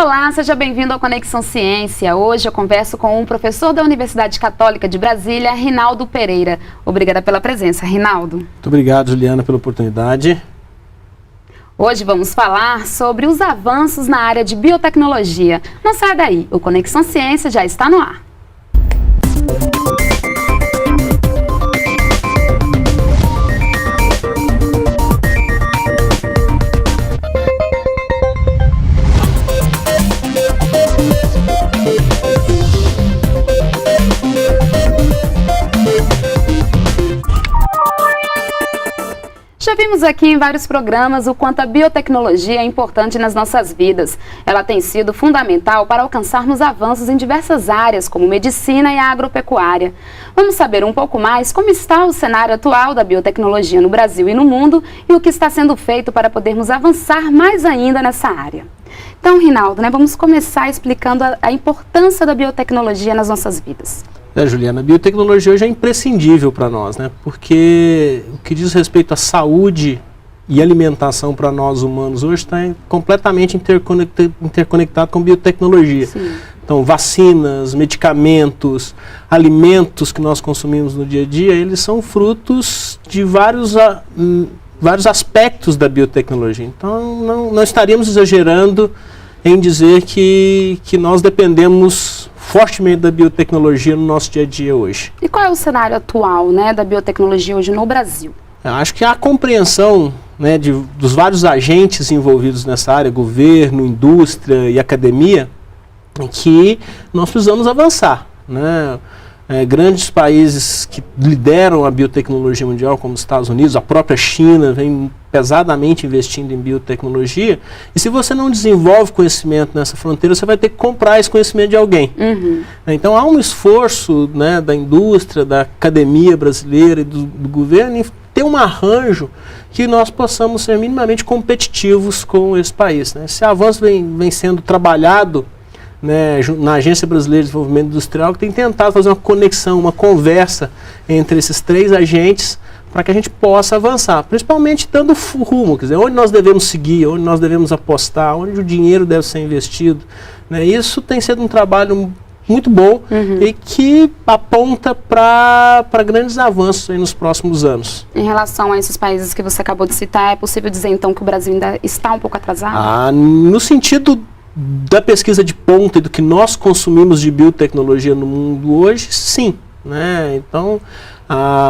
Olá, seja bem-vindo ao Conexão Ciência. Hoje eu converso com um professor da Universidade Católica de Brasília, Rinaldo Pereira. Obrigada pela presença, Rinaldo. Muito obrigado, Juliana, pela oportunidade. Hoje vamos falar sobre os avanços na área de biotecnologia. Não saia daí, o Conexão Ciência já está no ar. Já vimos aqui em vários programas o quanto a biotecnologia é importante nas nossas vidas. Ela tem sido fundamental para alcançarmos avanços em diversas áreas, como medicina e agropecuária. Vamos saber um pouco mais como está o cenário atual da biotecnologia no Brasil e no mundo e o que está sendo feito para podermos avançar mais ainda nessa área. Então, Rinaldo, vamos começar explicando a importância da biotecnologia nas nossas vidas. Juliana, a biotecnologia hoje é imprescindível para nós, porque o que diz respeito à saúde e alimentação para nós humanos hoje está completamente interconectado com biotecnologia. Sim. Então, vacinas, medicamentos, alimentos que nós consumimos no dia a dia, eles são frutos de vários aspectos da biotecnologia. Então, não estaríamos exagerando em dizer que nós dependemos fortemente da biotecnologia no nosso dia a dia hoje. E qual é o cenário atual da biotecnologia hoje no Brasil? Eu acho que a compreensão dos vários agentes envolvidos nessa área, governo, indústria e academia, que nós precisamos avançar. Grandes países que lideram a biotecnologia mundial, como os Estados Unidos, a própria China, vem pesadamente investindo em biotecnologia. E se você não desenvolve conhecimento nessa fronteira, você vai ter que comprar esse conhecimento de alguém. Uhum. Então há um esforço da indústria, da academia brasileira e do governo em ter um arranjo que nós possamos ser minimamente competitivos com esse país. Esse avanço vem sendo trabalhado na Agência Brasileira de Desenvolvimento Industrial, que tem tentado fazer uma conexão, uma conversa entre esses três agentes para que a gente possa avançar, principalmente dando rumo, quer dizer, onde nós devemos seguir, onde nós devemos apostar, onde o dinheiro deve ser investido. Isso tem sido um trabalho muito bom e que aponta para grandes avanços aí nos próximos anos. Em relação a esses países que você acabou de citar, é possível dizer então que o Brasil ainda está um pouco atrasado? No sentido da pesquisa de ponta e do que nós consumimos de biotecnologia no mundo hoje, sim. Então,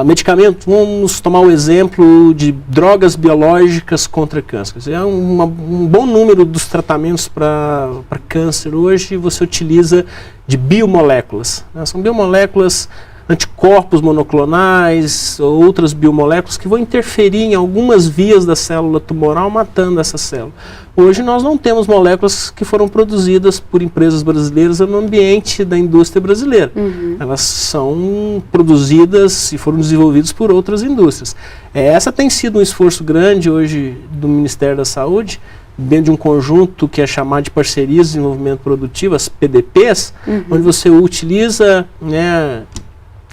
medicamento, vamos tomar o exemplo de drogas biológicas contra câncer. Quer dizer, um bom número dos tratamentos para câncer hoje você utiliza de biomoléculas. São biomoléculas, anticorpos monoclonais, outras biomoléculas que vão interferir em algumas vias da célula tumoral, matando essa célula. Hoje nós não temos moléculas que foram produzidas por empresas brasileiras no ambiente da indústria brasileira. Elas são produzidas e foram desenvolvidas por outras indústrias. Essa tem sido um esforço grande hoje do Ministério da Saúde, dentro de um conjunto que é chamado de Parcerias de Desenvolvimento Produtivo, as PDPs, onde você utiliza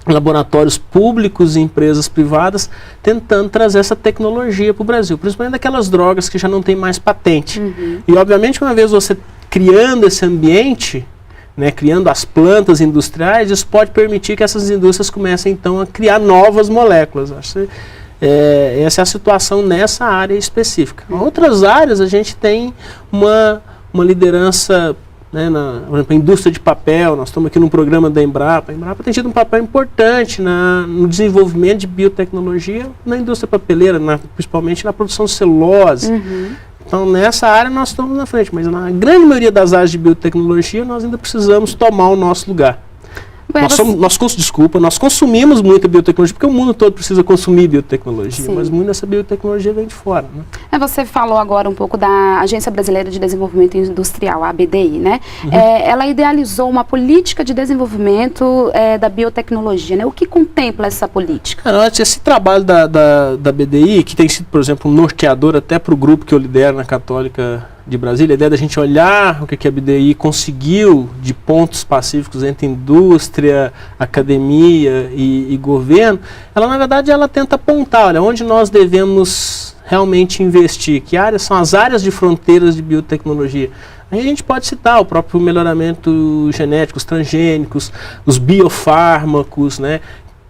laboratórios públicos e empresas privadas tentando trazer essa tecnologia para o Brasil, principalmente daquelas drogas que já não tem mais patente. E obviamente uma vez você criando esse ambiente, criando as plantas industriais, isso pode permitir que essas indústrias comecem então a criar novas moléculas. Essa é a situação nessa área específica. Em outras áreas a gente tem uma liderança, por exemplo, a indústria de papel. Nós estamos aqui num programa da Embrapa. A Embrapa tem tido um papel importante no desenvolvimento de biotecnologia na indústria papeleira, principalmente na produção de celulose. Então, nessa área nós estamos na frente, mas na grande maioria das áreas de biotecnologia nós ainda precisamos tomar o nosso lugar. Nós consumimos muita biotecnologia, porque o mundo todo precisa consumir biotecnologia, mas muita dessa biotecnologia vem de fora. Você falou agora um pouco da Agência Brasileira de Desenvolvimento Industrial, a ABDI, ela idealizou uma política de desenvolvimento da biotecnologia, O que contempla essa política? Esse trabalho da ABDI, que tem sido, por exemplo, um norteador até para o grupo que eu lidero na Católica de Brasília, a ideia da gente olhar o que a BDI conseguiu de pontos pacíficos entre indústria, academia e governo, ela na verdade tenta apontar, onde nós devemos realmente investir, que áreas são as áreas de fronteiras de biotecnologia. Aí a gente pode citar o próprio melhoramento genético, os transgênicos, os biofármacos, né,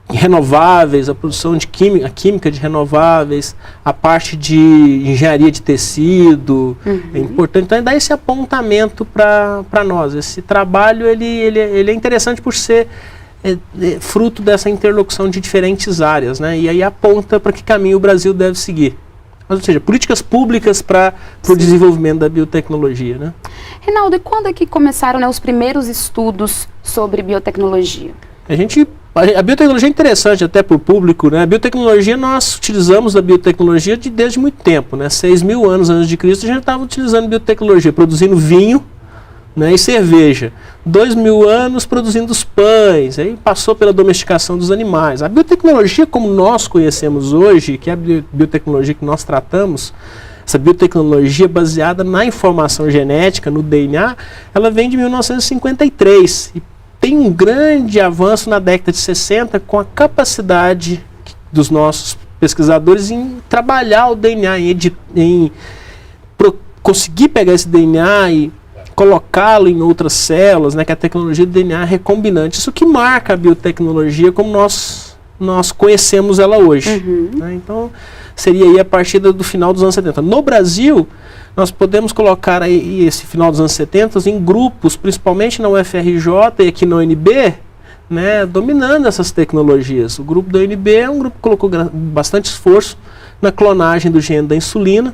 renováveis, a produção de a química de renováveis, a parte de engenharia de tecido, é importante. Então, dá esse apontamento para nós. Esse trabalho ele é interessante por ser fruto dessa interlocução de diferentes áreas, né? E aí aponta para que caminho o Brasil deve seguir. Ou seja, políticas públicas para o desenvolvimento da biotecnologia, né? Reinaldo, e quando é que começaram, né, os primeiros estudos sobre biotecnologia? A biotecnologia é interessante até para o público, né? A biotecnologia, nós utilizamos a biotecnologia desde muito tempo, né? 6.000 anos antes de Cristo a gente estava utilizando biotecnologia, produzindo vinho, né, e cerveja. 2.000 anos produzindo os pães, aí passou pela domesticação dos animais. A biotecnologia como nós conhecemos hoje, que é a biotecnologia que nós tratamos, essa biotecnologia baseada na informação genética, no DNA, ela vem de 1953 e tem um grande avanço na década de 60 com a capacidade dos nossos pesquisadores em trabalhar o DNA, em conseguir pegar esse DNA e colocá-lo em outras células, né, que a tecnologia do DNA é recombinante. Isso que marca a biotecnologia como nós conhecemos ela hoje. Né? Então, seria aí a partir do final dos anos 70. No Brasil, nós podemos colocar aí esse final dos anos 70 em grupos, principalmente na UFRJ e aqui na UNB, né, dominando essas tecnologias. O grupo da UNB é um grupo que colocou bastante esforço na clonagem do gene da insulina,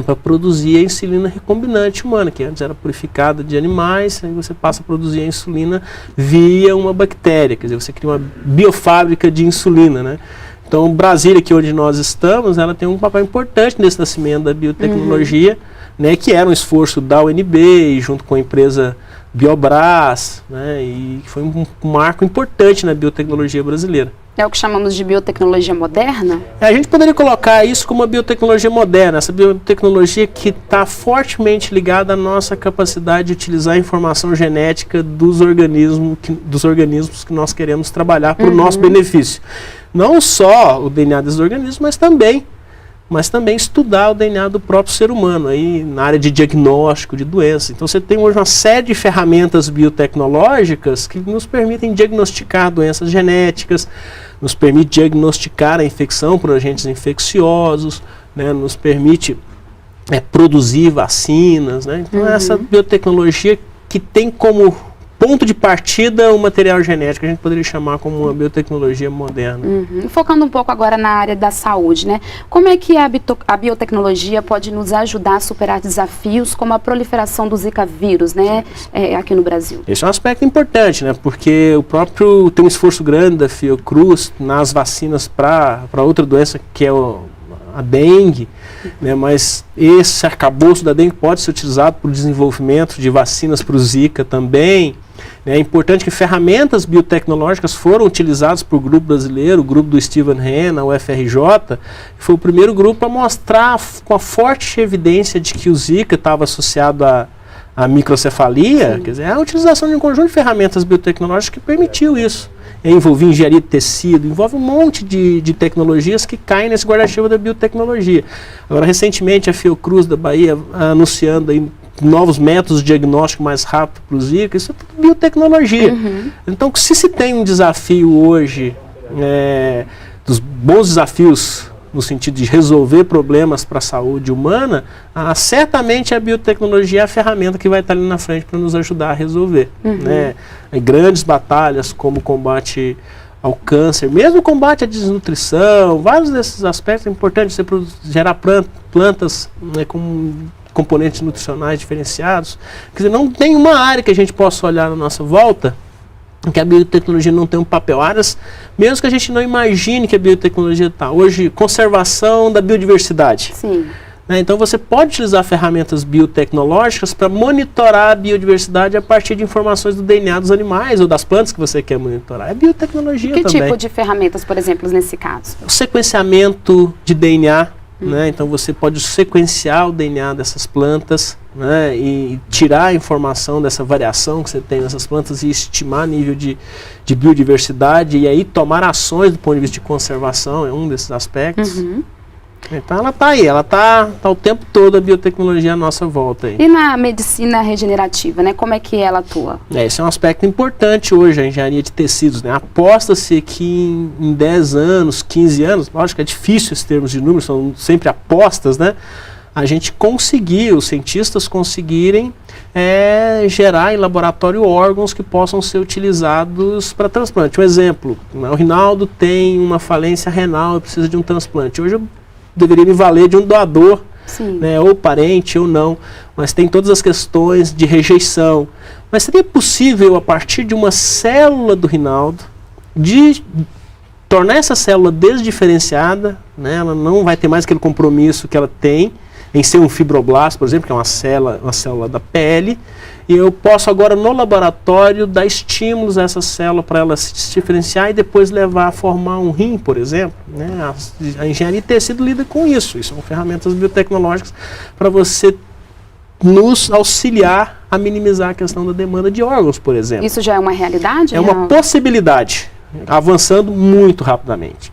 para produzir a insulina recombinante humana, que antes era purificada de animais, aí você passa a produzir a insulina via uma bactéria, quer dizer, você cria uma biofábrica de insulina, né? Então, Brasília, que é onde nós estamos, ela tem um papel importante nesse nascimento da biotecnologia, né, que era um esforço da UNB, junto com a empresa Biobras, né, e foi um marco importante na biotecnologia brasileira. É o que chamamos de biotecnologia moderna? A gente poderia colocar isso como uma biotecnologia moderna, essa biotecnologia que está fortemente ligada à nossa capacidade de utilizar a informação genética dos organismos que nós queremos trabalhar para o nosso benefício. Não só o DNA desses organismos, mas também estudar o DNA do próprio ser humano, aí na área de diagnóstico de doenças. Então você tem hoje uma série de ferramentas biotecnológicas que nos permitem diagnosticar doenças genéticas, nos permite diagnosticar a infecção por agentes infecciosos, né, nos permite produzir vacinas, né? Então essa biotecnologia que tem como ponto de partida o material genético, a gente poderia chamar como uma biotecnologia moderna. Focando um pouco agora na área da saúde, né? Como é que a biotecnologia pode nos ajudar a superar desafios como a proliferação do Zika vírus, né, aqui no Brasil? Esse é um aspecto importante, né? Porque tem um esforço grande da Fiocruz nas vacinas para outra doença que é a dengue, né, mas esse arcabouço da dengue pode ser utilizado para o desenvolvimento de vacinas para o Zika também. É importante que ferramentas biotecnológicas foram utilizadas por grupo brasileiro, o grupo do Steven Hahn, a UFRJ, que foi o primeiro grupo a mostrar com a forte evidência de que o Zika estava associado à microcefalia. Quer dizer, a utilização de um conjunto de ferramentas biotecnológicas que permitiu isso. Envolve engenharia de tecido, envolve um monte de tecnologias que caem nesse guarda-chuva da biotecnologia. Agora, recentemente, a Fiocruz da Bahia anunciando aí novos métodos de diagnóstico mais rápido para o Zika, isso é tudo biotecnologia. Então, se tem um desafio hoje, dos bons desafios no sentido de resolver problemas para a saúde humana, certamente a biotecnologia é a ferramenta que vai estar ali na frente para nos ajudar a resolver. Né? Grandes batalhas como o combate ao câncer, mesmo o combate à desnutrição, vários desses aspectos é importante você gerar plantas, né, com componentes nutricionais diferenciados. Quer dizer, não tem uma área que a gente possa olhar na nossa volta que a biotecnologia não tem um papel. Áreas, mesmo que a gente não imagine que a biotecnologia está. Hoje, conservação da biodiversidade. Sim. Né? Então, você pode utilizar ferramentas biotecnológicas para monitorar a biodiversidade a partir de informações do DNA dos animais ou das plantas que você quer monitorar. É biotecnologia também. Que tipo de ferramentas, por exemplo, nesse caso? O sequenciamento de DNA. Né? Então você pode sequenciar o DNA dessas plantas, né? E tirar a informação dessa variação que você tem nessas plantas e estimar nível de biodiversidade e aí tomar ações do ponto de vista de conservação, é um desses aspectos. Então ela está aí, ela está o tempo todo a biotecnologia à nossa volta aí. E na medicina regenerativa, né? Como é que ela atua? Esse é um aspecto importante hoje, a engenharia de tecidos, né? Aposta-se que em 10 anos, 15 anos, lógico que é difícil esses termos de números, são sempre apostas, né? A gente conseguir, os cientistas conseguirem gerar em laboratório órgãos que possam ser utilizados para transplante. Um exemplo, o Rinaldo tem uma falência renal e precisa de um transplante. Hoje eu deveria me valer de um doador, né, ou parente ou não, mas tem todas as questões de rejeição. Mas seria possível, a partir de uma célula do Rinaldo, de tornar essa célula desdiferenciada, né, ela não vai ter mais aquele compromisso que ela tem em ser um fibroblasto, por exemplo, que é uma célula da pele, e eu posso agora no laboratório dar estímulos a essa célula para ela se diferenciar e depois levar a formar um rim, por exemplo. Né? A engenharia de tecido lida com isso. Isso são ferramentas biotecnológicas para você nos auxiliar a minimizar a questão da demanda de órgãos, por exemplo. Isso já é uma realidade? É uma possibilidade, avançando muito rapidamente.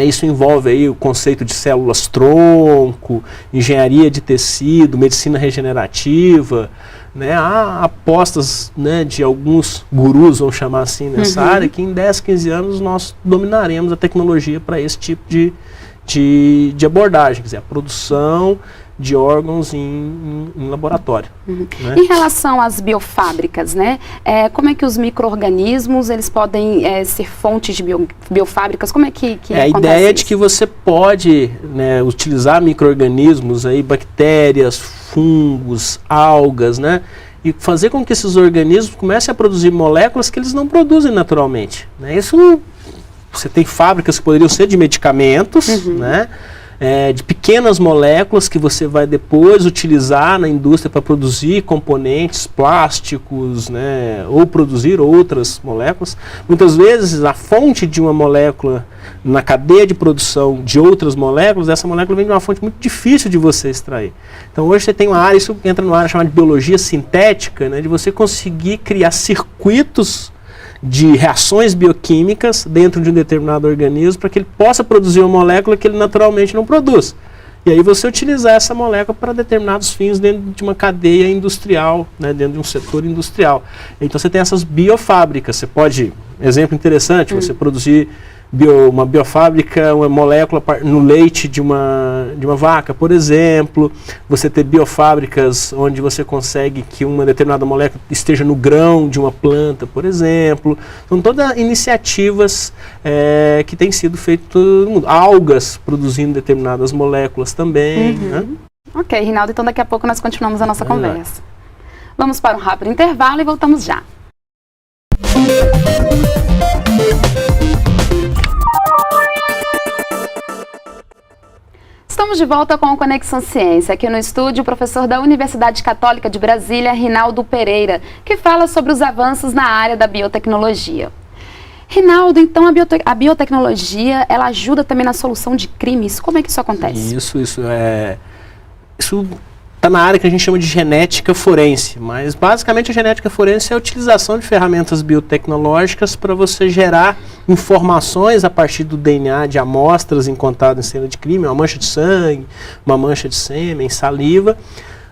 Isso envolve aí o conceito de células-tronco, engenharia de tecido, medicina regenerativa, né? Há apostas, né, de alguns gurus, vamos chamar assim, nessa área, que em 10, 15 anos nós dominaremos a tecnologia para esse tipo de abordagem, quer dizer, a produção de órgãos em laboratório. Né? Em relação às biofábricas, né? Como é que os micro-organismos eles podem ser fontes de biofábricas? Como é que a ideia é de que você pode, né, utilizar micro-organismos, aí, bactérias, fungos, algas, né? E fazer com que esses organismos comecem a produzir moléculas que eles não produzem naturalmente. Né? Isso, você tem fábricas que poderiam ser de medicamentos, né? De pequenas moléculas que você vai depois utilizar na indústria para produzir componentes plásticos, né, ou produzir outras moléculas. Muitas vezes a fonte de uma molécula na cadeia de produção de outras moléculas, essa molécula vem de uma fonte muito difícil de você extrair. Então hoje você tem uma área, isso entra numa área chamada de biologia sintética, né, de você conseguir criar circuitos de reações bioquímicas dentro de um determinado organismo para que ele possa produzir uma molécula que ele naturalmente não produz. E aí você utilizar essa molécula para determinados fins dentro de uma cadeia industrial, né, dentro de um setor industrial. Então você tem essas biofábricas. Você pode, exemplo interessante, você produzir uma biofábrica, uma molécula no leite de uma vaca, por exemplo. Você ter biofábricas onde você consegue que uma determinada molécula esteja no grão de uma planta, por exemplo. São todas iniciativas que têm sido feitas no mundo. Algas produzindo determinadas moléculas também. Né? Ok, Rinaldo, então daqui a pouco nós continuamos a nossa conversa. Vamos para um rápido intervalo e voltamos já. Estamos de volta com o Conexão Ciência. Aqui no estúdio, o professor da Universidade Católica de Brasília, Rinaldo Pereira, que fala sobre os avanços na área da biotecnologia. Rinaldo, então a biotecnologia, ela ajuda também na solução de crimes. Como é que isso acontece? Isso está na área que a gente chama de genética forense, mas basicamente a genética forense é a utilização de ferramentas biotecnológicas para você gerar informações a partir do DNA de amostras encontradas em cena de crime, uma mancha de sangue, uma mancha de sêmen, saliva.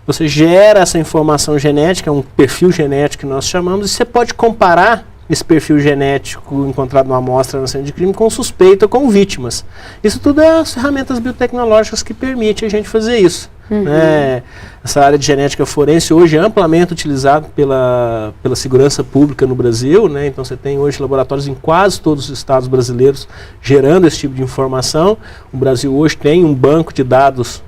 Você gera essa informação genética, um perfil genético que nós chamamos, e você pode comparar esse perfil genético encontrado numa amostra na cena de crime com suspeita ou com vítimas. Isso tudo é as ferramentas biotecnológicas que permitem a gente fazer isso. Essa área de genética forense hoje é amplamente utilizada pela segurança pública no Brasil, né? Então você tem hoje laboratórios em quase todos os estados brasileiros gerando esse tipo de informação. O Brasil hoje tem um banco de dados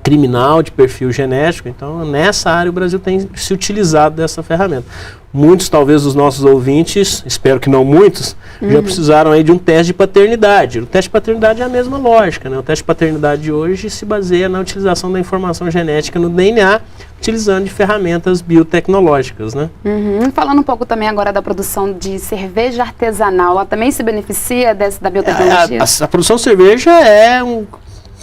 criminal de perfil genético, então nessa área o Brasil tem se utilizado dessa ferramenta. Muitos, talvez, dos nossos ouvintes, espero que não muitos, já precisaram aí de um teste de paternidade. O teste de paternidade é a mesma lógica, né? O teste de paternidade de hoje se baseia na utilização da informação genética no DNA, utilizando de ferramentas biotecnológicas, né? Falando um pouco também agora da produção de cerveja artesanal, ela também se beneficia da biotecnologia? A produção de cerveja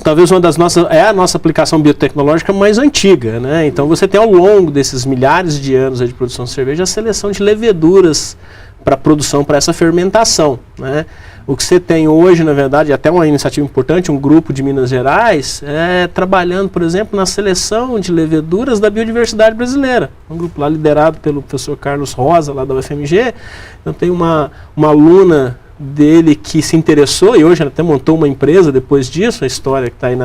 talvez a nossa aplicação biotecnológica mais antiga, né? Então você tem ao longo desses milhares de anos de produção de cerveja a seleção de leveduras para produção, para essa fermentação, né? O que você tem hoje, na verdade, até uma iniciativa importante, um grupo de Minas Gerais, trabalhando, por exemplo, na seleção de leveduras da biodiversidade brasileira. Um grupo lá liderado pelo professor Carlos Rosa, lá da UFMG. Eu tenho uma aluna dele que se interessou, e hoje ela até montou uma empresa depois disso, a história que está aí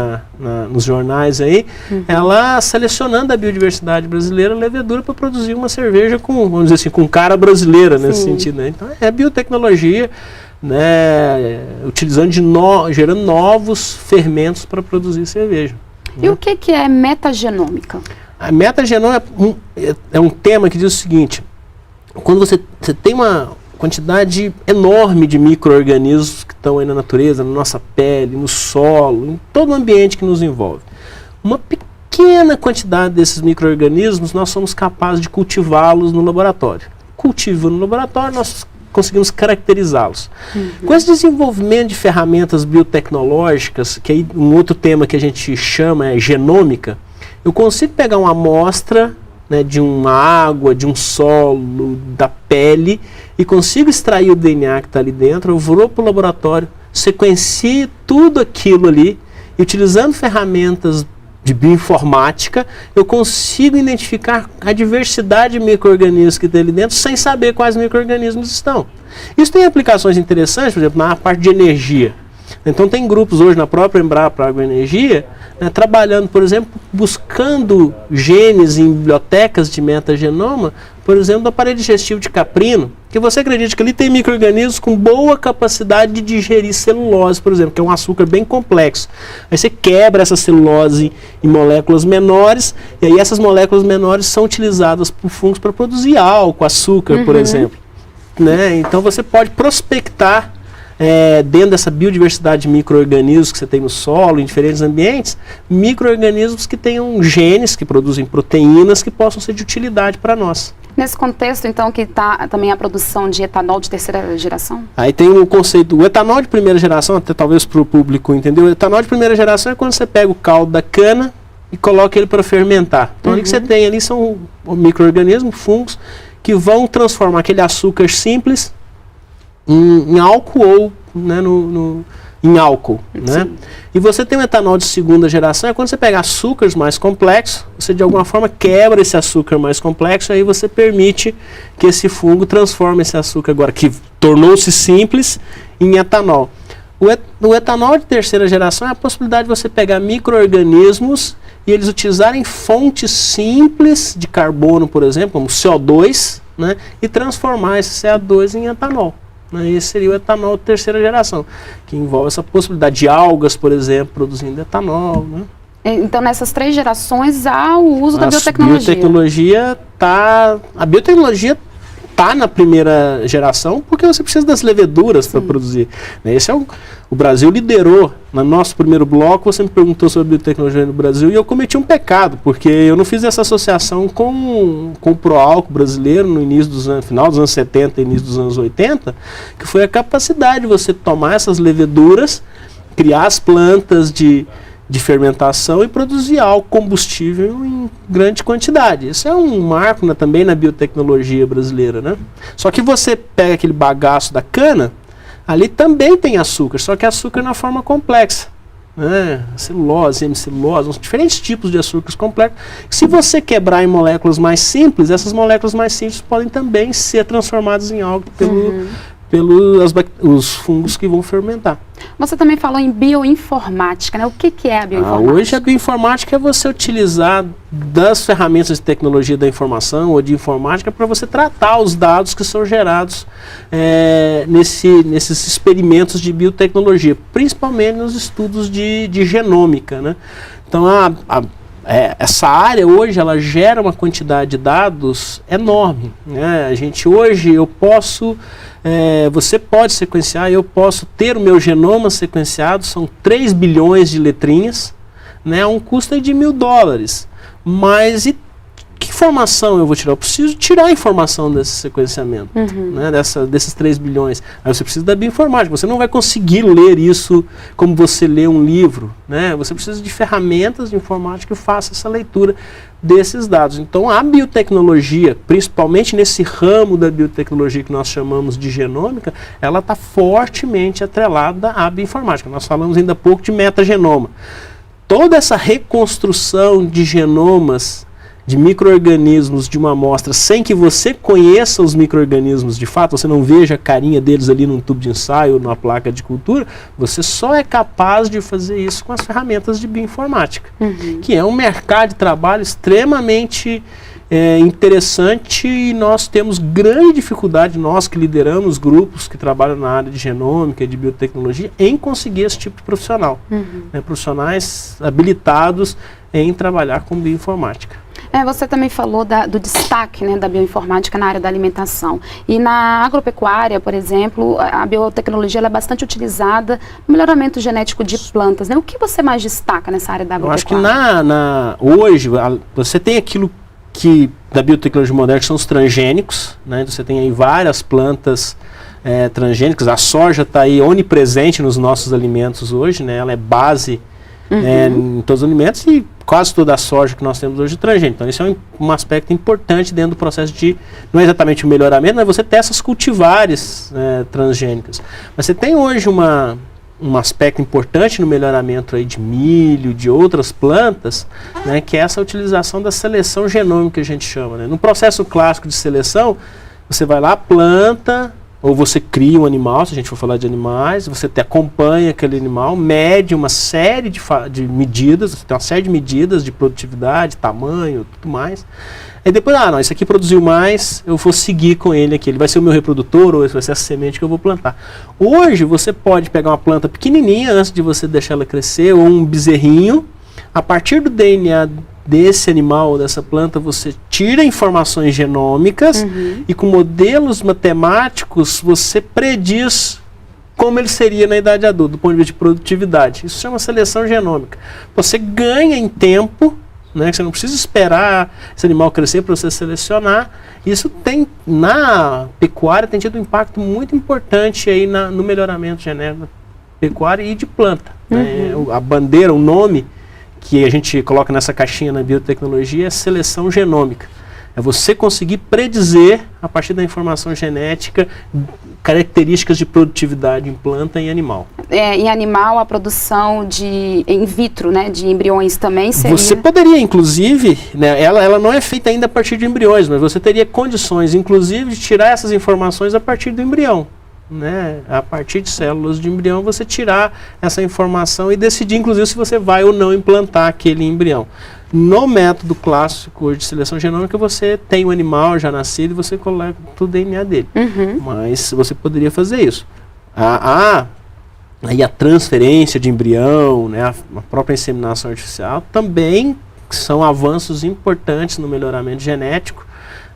nos jornais aí, ela selecionando a biodiversidade brasileira, levedura para produzir uma cerveja com, vamos dizer assim, com cara brasileira nesse sentido, né? Então é biotecnologia, né, utilizando gerando novos fermentos para produzir cerveja. E o que é metagenômica? A metagenômica é um tema que diz o seguinte: quando você tem uma quantidade enorme de micro-organismos que estão aí na natureza, na nossa pele, no solo, em todo o ambiente que nos envolve, uma pequena quantidade desses micro-organismos nós somos capazes de cultivá-los no laboratório. Cultivando no laboratório, nós conseguimos caracterizá-los. Com esse desenvolvimento de ferramentas biotecnológicas, que aí um outro tema que a gente chama é genômica, eu consigo pegar uma amostra, né, de uma água, de um solo, da pele, e consigo extrair o DNA que está ali dentro, eu vou para o laboratório, sequencio tudo aquilo ali, e utilizando ferramentas de bioinformática, eu consigo identificar a diversidade de micro-organismos que tem ali dentro sem saber quais micro-organismos estão. Isso tem aplicações interessantes, por exemplo, na parte de energia. Então tem grupos hoje na própria Embrapa Agroenergia, né, trabalhando, por exemplo, buscando genes em bibliotecas de metagenoma, por exemplo, do aparelho digestivo de caprino, que você acredita que ali tem micro-organismos com boa capacidade de digerir celulose, por exemplo, que é um açúcar bem complexo. Aí você quebra essa celulose em moléculas menores, e aí essas moléculas menores são utilizadas por fungos para produzir álcool, açúcar, por exemplo. Né? Então você pode prospectar dentro dessa biodiversidade de micro-organismos que você tem no solo, em diferentes ambientes, micro-organismos que tenham genes, que produzem proteínas que possam ser de utilidade para nós. Nesse contexto, então, que está também a produção de etanol de terceira geração? Aí tem o conceito, o etanol de primeira geração, até talvez para o público entender, o etanol de primeira geração é quando você pega o caldo da cana e coloca ele para fermentar. Então, o que você tem ali são micro-organismos, fungos, que vão transformar aquele açúcar simples em álcool ou, né, em álcool, né? E você tem o etanol de segunda geração, é quando você pega açúcares mais complexos, você de alguma forma quebra esse açúcar mais complexo, aí você permite que esse fungo transforme esse açúcar agora, que tornou-se simples, em etanol. O etanol de terceira geração é a possibilidade de você pegar micro-organismos e eles utilizarem fontes simples de carbono, por exemplo, como CO2, né, e transformar esse CO2 em etanol. Esse seria o etanol de terceira geração, que envolve essa possibilidade de algas, por exemplo, produzindo etanol. Né? Então, nessas 3 gerações, há o uso da biotecnologia. A biotecnologia está na primeira geração porque você precisa das leveduras para produzir. Esse é o Brasil liderou. No nosso primeiro bloco, você me perguntou sobre biotecnologia no Brasil e eu cometi um pecado, porque eu não fiz essa associação com o Proálcool brasileiro no final dos anos 70 e início dos anos 80, que foi a capacidade de você tomar essas leveduras, criar as plantas de fermentação e produzir álcool combustível em grande quantidade. Isso é um marco também na biotecnologia brasileira, né? Só que você pega aquele bagaço da cana, ali também tem açúcar, só que açúcar na forma complexa, né? Celulose, hemicelulose, diferentes tipos de açúcares complexos. Se você quebrar em moléculas mais simples, essas moléculas mais simples podem também ser transformadas em álcool pelos fungos que vão fermentar. Você também falou em bioinformática, né? O que é a bioinformática? Hoje a bioinformática é você utilizar das ferramentas de tecnologia da informação ou de informática para você tratar os dados que são gerados nesses experimentos de biotecnologia, principalmente nos estudos de genômica, né? Então essa área hoje ela gera uma quantidade de dados enorme, né? Você pode sequenciar, eu posso ter o meu genoma sequenciado, são 3 bilhões de letrinhas, né? A um custo de $1.000, mas Que informação eu vou tirar? Eu preciso tirar a informação desse sequenciamento, né, desses 3 bilhões. Aí você precisa da bioinformática. Você não vai conseguir ler isso como você lê um livro, né? Você precisa de ferramentas de informática que façam essa leitura desses dados. Então a biotecnologia, principalmente nesse ramo da biotecnologia que nós chamamos de genômica, ela está fortemente atrelada à bioinformática. Nós falamos ainda há pouco de metagenoma. Toda essa reconstrução de genomas, de micro-organismos de uma amostra, sem que você conheça os micro-organismos de fato, você não veja a carinha deles ali num tubo de ensaio ou numa placa de cultura, você só é capaz de fazer isso com as ferramentas de bioinformática, que é um mercado de trabalho extremamente interessante, e nós temos grande dificuldade, nós que lideramos grupos que trabalham na área de genômica e de biotecnologia, em conseguir esse tipo de profissional, né, profissionais habilitados em trabalhar com bioinformática. Você também falou do destaque, né, da bioinformática na área da alimentação. E na agropecuária, por exemplo, a biotecnologia ela é bastante utilizada no melhoramento genético de plantas, né? O que você mais destaca nessa área da agropecuária? Eu acho que hoje você tem aquilo que da biotecnologia moderna, que são os transgênicos, né? Você tem aí várias plantas transgênicas. A soja está aí onipresente nos nossos alimentos hoje, né? Ela é base em todos os alimentos, e quase toda a soja que nós temos hoje é transgênica. Então, isso é um aspecto importante dentro do processo de, não é exatamente o melhoramento, mas você ter essas cultivares transgênicas. Mas você tem hoje um aspecto importante no melhoramento aí de milho, de outras plantas, né, que é essa utilização da seleção genômica, que a gente chama, né? No processo clássico de seleção, você vai lá, planta, ou você cria um animal, se a gente for falar de animais, você acompanha aquele animal, mede uma série de medidas, você tem uma série de medidas de produtividade, tamanho, tudo mais. Aí depois, não, isso aqui produziu mais, eu vou seguir com ele aqui, ele vai ser o meu reprodutor, ou esse vai ser a semente que eu vou plantar. Hoje você pode pegar uma planta pequenininha antes de você deixar ela crescer, ou um bezerrinho, a partir do DNA desse animal ou dessa planta, você tira informações genômicas e com modelos matemáticos você prediz como ele seria na idade adulta, do ponto de vista de produtividade. Isso chama seleção genômica. Você ganha em tempo, né, que você não precisa esperar esse animal crescer para você selecionar. Isso tem, na pecuária, tem tido um impacto muito importante aí no melhoramento genético da pecuária e de planta. Né? A bandeira, o nome que a gente coloca nessa caixinha na biotecnologia é seleção genômica. É você conseguir predizer, a partir da informação genética, características de produtividade em planta e animal. Em animal, a produção de in vitro, né, de embriões também seria... Você poderia, inclusive, né, ela não é feita ainda a partir de embriões, mas você teria condições, inclusive, de tirar essas informações a partir do embrião. Né, a partir de células de embrião, você tirar essa informação e decidir, inclusive, se você vai ou não implantar aquele embrião. No método clássico de seleção genômica, você tem o animal já nascido e você coleta o DNA dele. Mas você poderia fazer isso. Aí a transferência de embrião, né, a própria inseminação artificial, também são avanços importantes no melhoramento genético,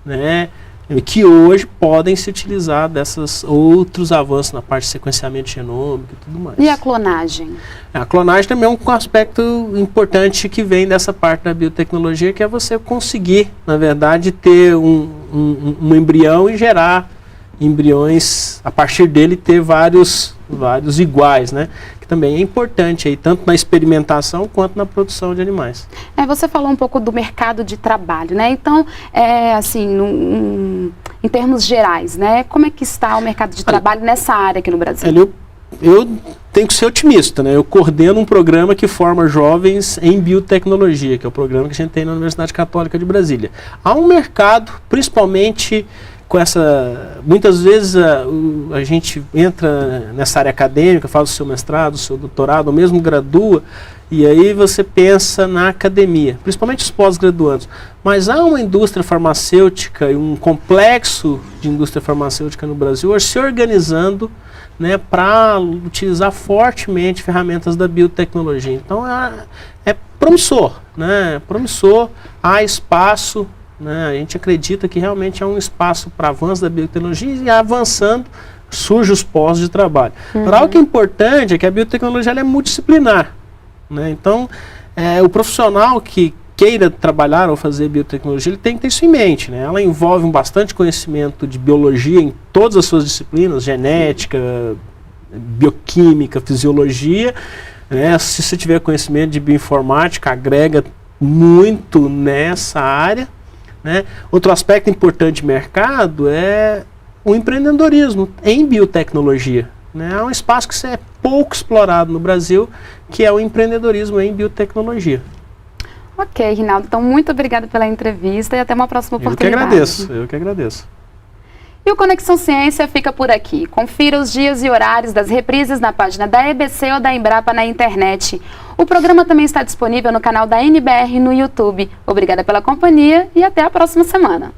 né, que hoje podem se utilizar desses outros avanços na parte de sequenciamento genômico e tudo mais. E a clonagem? A clonagem também é um aspecto importante que vem dessa parte da biotecnologia, que é você conseguir, na verdade, ter um embrião e gerar embriões, a partir dele ter vários iguais, né? Que também é importante aí, tanto na experimentação quanto na produção de animais. Você falou um pouco do mercado de trabalho, né? Então, assim, em termos gerais, né? Como é que está o mercado de trabalho nessa área aqui no Brasil? Eu tenho que ser otimista, né? Eu coordeno um programa que forma jovens em biotecnologia, que é o programa que a gente tem na Universidade Católica de Brasília. Há um mercado, principalmente com muitas vezes a gente entra nessa área acadêmica, faz o seu mestrado, o seu doutorado, ou mesmo gradua, e aí você pensa na academia, principalmente os pós-graduandos. Mas há uma indústria farmacêutica e um complexo de indústria farmacêutica no Brasil hoje se organizando, né, para utilizar fortemente ferramentas da biotecnologia. Então é promissor, né? Promissor, há espaço. Né, a gente acredita que realmente há um espaço para avanço da biotecnologia, e avançando surgem os postos de trabalho. Agora, algo que é importante é que a biotecnologia ela é multidisciplinar. Né, então, o profissional que queira trabalhar ou fazer biotecnologia, ele tem que ter isso em mente, né? Ela envolve bastante conhecimento de biologia em todas as suas disciplinas, genética, bioquímica, fisiologia, né? Se você tiver conhecimento de bioinformática, agrega muito nessa área, né? Outro aspecto importante de mercado é o empreendedorismo em biotecnologia, né? É um espaço que é pouco explorado no Brasil, que é o empreendedorismo em biotecnologia. Ok, Rinaldo. Então, muito obrigada pela entrevista e até uma próxima oportunidade. Eu que agradeço. E o Conexão Ciência fica por aqui. Confira os dias e horários das reprises na página da EBC ou da Embrapa na internet. O programa também está disponível no canal da NBR no YouTube. Obrigada pela companhia e até a próxima semana.